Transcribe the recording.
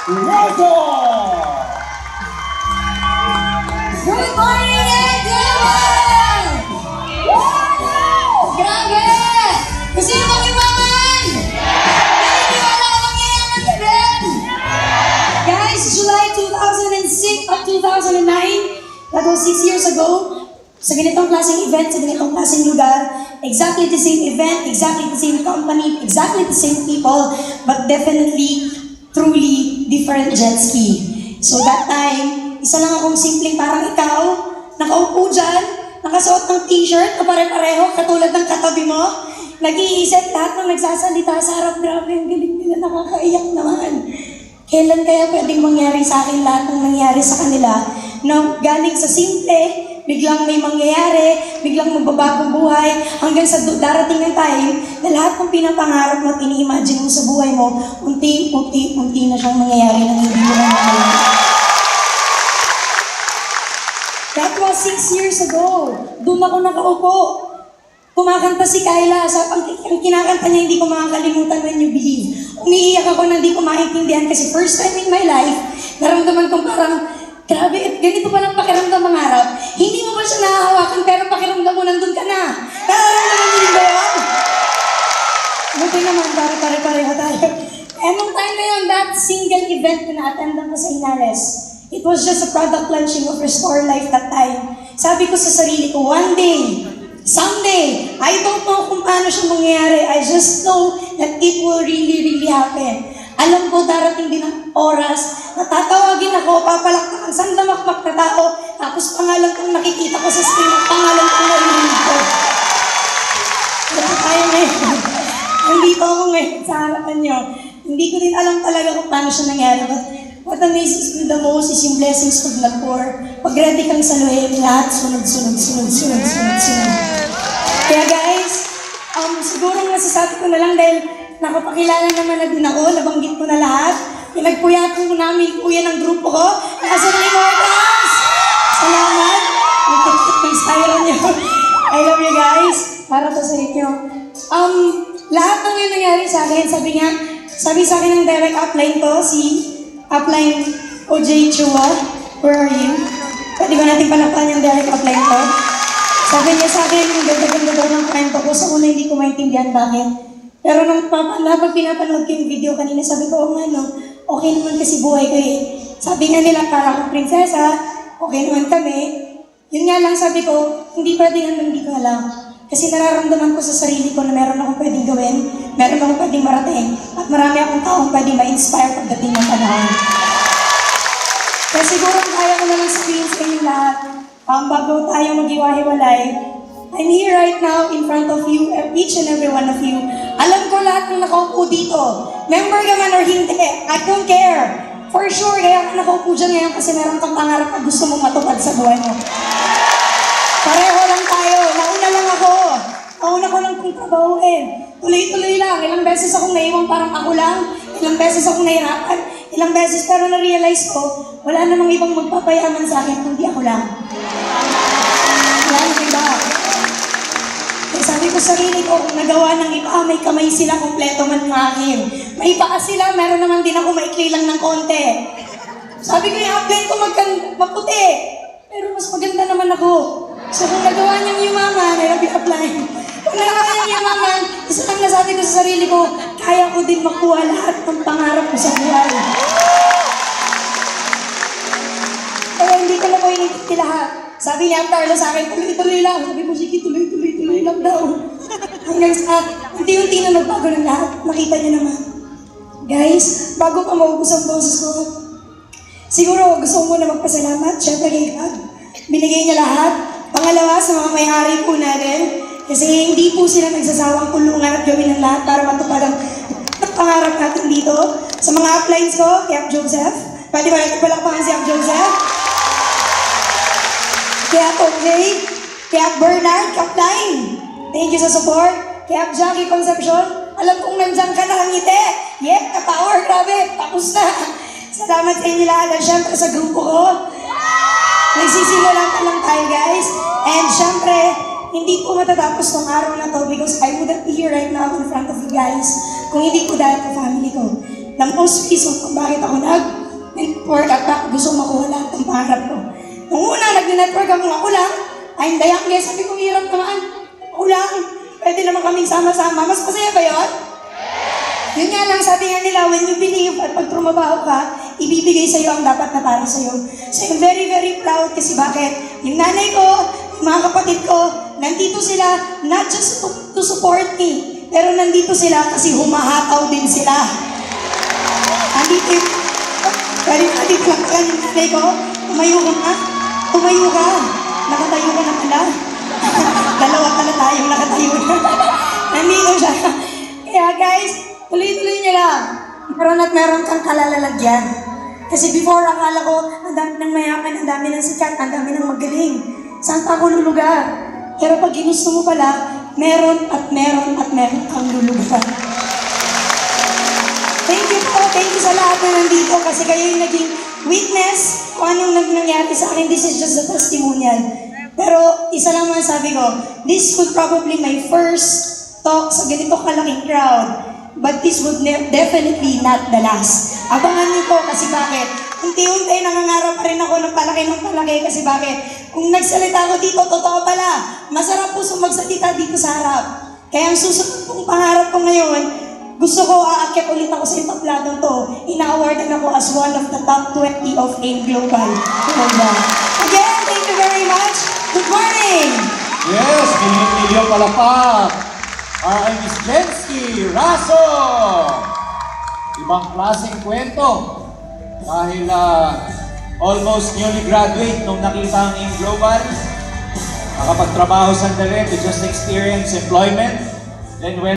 Roto! Good morning again! Grabe! Gusto niyo makibangan? Naniniwala ka mangyayaman ka din! Guys, July 2006 of 2009, that was 6 years ago, sa ganitong klaseng event, sa ganitong klaseng lugar, exactly the same event, exactly the same company, exactly the same people, but definitely, truly different jet ski. So that time, isa lang akong simpleng parang ikaw, nakaupo dyan, nakasuot ng t-shirt na pare-pareho, katulad ng katabi mo, nag-iisip lahat ng nagsasalita sa harap, grabe, ang galing nila, nakakaiyak naman. Kailan kaya pwedeng mangyari sa akin lahat ng nangyari sa kanila na galing sa simple, biglang may mangyayari, biglang magbabagong buhay, hanggang sa darating ng time na lahat ng pinapangarap mo at ini-imagine mo sa buhay mo, unti na siyang mangyayari na hindi mo nangyayari. That was 6 years ago. Doon ako nakaupo. Kumakanta si Kyla. Ang kinakanta niya, hindi ko makakalimutan when you believe. Umiiyak ako na hindi ko maintindihan kasi first time in my life, naramdaman kong parang, grabe, ganito palang pakiramdam mangarap. Hindi mo ba siya nahahawakan pero pakiramdam mo nandun ka na. Nararamdaman mo din ba yun? Buti naman, pare-pareho tayo. And nung time na yun, that single event na na-attendan ko sa Inares, it was just a product launching of Restore Life that time. Sabi ko sa sarili ko, one day, someday, I don't know kung paano siya mangyayari. I just know that it will really happen. Alam ko, darating din ang oras na tatawagin ako, papalakpak ang sandamakmak na tao, tapos pangalan kong nakikita ko sa screen at pangalan kong narinig ko. Ito tayo ngayon. Nandito ako ngayon sa harapan niyo. Hindi ko din alam talaga kung paano siya nangyari. But what amazes me the most is yung blessings pag nag-pour. Pag ready kang saluhin, lahat sunod. Kaya guys, siguro masasabi ko na lang dahil nakapakilala naman na din ako, nabanggit ko na lahat. Pinagpuyatan ko namin kuya ng grupo ko. Nasa na yung organs! Salamat! Ang styro niyo. I love you guys. Para to sa inyo. Lahat ng yung nangyari sa akin, sabi sa akin ng direct upline to, si upline OJ Chua. Where are you? Pwede ba natin palakpan yung direct upline to? Sabi niya sa akin, yung ganda-ganda daw ng kwento ko. Sa una hindi ko maintindihan bakit. Pero nung pag pinapanood ko yung video kanina, sabi ko, okay naman kasi buhay ko eh. Sabi nga nila, para akong prinsesa, okay naman kami. Yun nga lang sabi ko, hindi pwedeng hanggang hindi ko alam. Kasi nararamdaman ko sa sarili ko na meron akong pwedeng gawin, meron akong pwedeng marating, at marami akong taong pwedeng ma-inspire pagdating ng panahon. Kaya siguro kaya ko naman sabihin sa inyo lahat, bago tayo mag-iwahiwalay, I'm here right now in front of you, each and every one of you. Alam ko lahat ng nakaupo dito. Member ka man or hindi, I don't care. For sure, kaya ka nakaupo dyan ngayon kasi meron kang pangarap at gusto mong matupad sa buhay mo. Pareho lang tayo. Nauna lang ako. Nauna ko lang kung trabahuin. Tuloy-tuloy lang. Ilang beses akong naiwang parang ako lang. Ilang beses akong nahirapan. Ilang beses pero na-realize ko, wala namang ibang magpapayaman sa akin kundi ako lang. Wala nang iba. Sabi ko sa sarili ko, kung nagawa ng iba, may kamay sila, kompleto man ng akin. May paa sila, meron naman din ako maikli lang ng konti. Sabi ko, yung upline ko maputi. Pero mas maganda naman ako. So kung nagawa niyang yumaman, I love you upline. Kung nagawa niyang yumaman, isa lang nasabi ko sa sarili ko, kaya ko din makuha lahat ng pangarap ko sa buhay. Kaya hindi ko na po inintindi lahat. Sabi ni Carlo sa akin, tuloy-tuloy lang. Sabi ko, sige, tuloy-tuloy lang daw. Hanggang sa unti-unti na nagbago ng lahat. Nakita niyo naman. Guys, bago pa maubos ang boses ko, siguro gusto ko muna magpasalamat. Siyempre kay God. Binigay niya lahat. Pangalawa, sa mga may-ari po natin. Kasi hindi po sila nagsasawang tulungan at gawin ng lahat para matupad ang pangarap natin dito. Sa mga uplines ko, kay Ap Joseph. Pwede ba natin palakpakan si Ap Joseph? Kay Ap OJ, kay Ap Bernard, Kapline. Thank you sa support. Kay Ap Jackie Concepcion, alam kong nandiyan ka nakangiti. Yep, ka-power, grabe, tapos na. Salamat sa inyo lahat. At syempre sa grupo ko, nagsisimula pa lang tayo guys. And syempre, hindi po matatapos tong araw na to because I wouldn't be here right now in front of you guys kung hindi po dahil sa family ko. the most reason kung bakit ako nag-network at bakit gusto makuha lahat ng pangarap ko. Nung una, nag-network ako lang, I'm the youngest, sabi ko, hirap naman. Ako lang, pwede naman kaming sama-sama. Mas masaya ba yun? Yun nga lang, sabi nga nila, when you believe at pag trumabaho ka, ibibigay sa'yo ang dapat na para sa'yo. So I'm very, very proud kasi bakit? Yung nanay ko, yung mga kapatid ko, nandito sila not just to support me, pero nandito sila kasi humahataw din sila. Nandito yung, nandito lang pala yung nanay ko, tumayo ka na, tumayo ka, nakatayo ka na pala. Dalawa pala tayong nakatayo na. Nandito siya. Kaya guys, tuloy-tuloy niya lang. Meron at meron kang kalalalagyan. Kasi before, akala ko, ang dami ng mayaman, ang dami ng sikat, ang dami ng magaling. Saan pa ako lulugar? Pero pag ginusto mo pala, meron at meron at meron kang lulugar. Thank you po. Thank you sa lahat na nandito kasi kayo yung naging witness kung anong nangyari sa akin. This is just a testimonial. Pero isa lang man sabi ko, this would probably my first talk sa ganito kalaking crowd. But this would definitely not the last. Abangan niyo po kasi bakit? Unti-unti nangangarap pa rin ako ng palaki kasi bakit? Kung nagsalita ako dito, totoo pala. Masarap po magsalita dito sa harap. Kaya ang susunod kong pangarap ko ngayon, gusto ko aakyat ulit ako sa entablado to. Ina-awardan ako as one of the top 20 of AIM Global. Again, thank you very much. Good morning! Yes, milyon palapak. Ay Miss Jensky Raso. Ibang klaseng kwento. Dahil almost newly graduate nung nakita ang AIM Global. Nakapagtrabaho sandali to just experience employment. Then when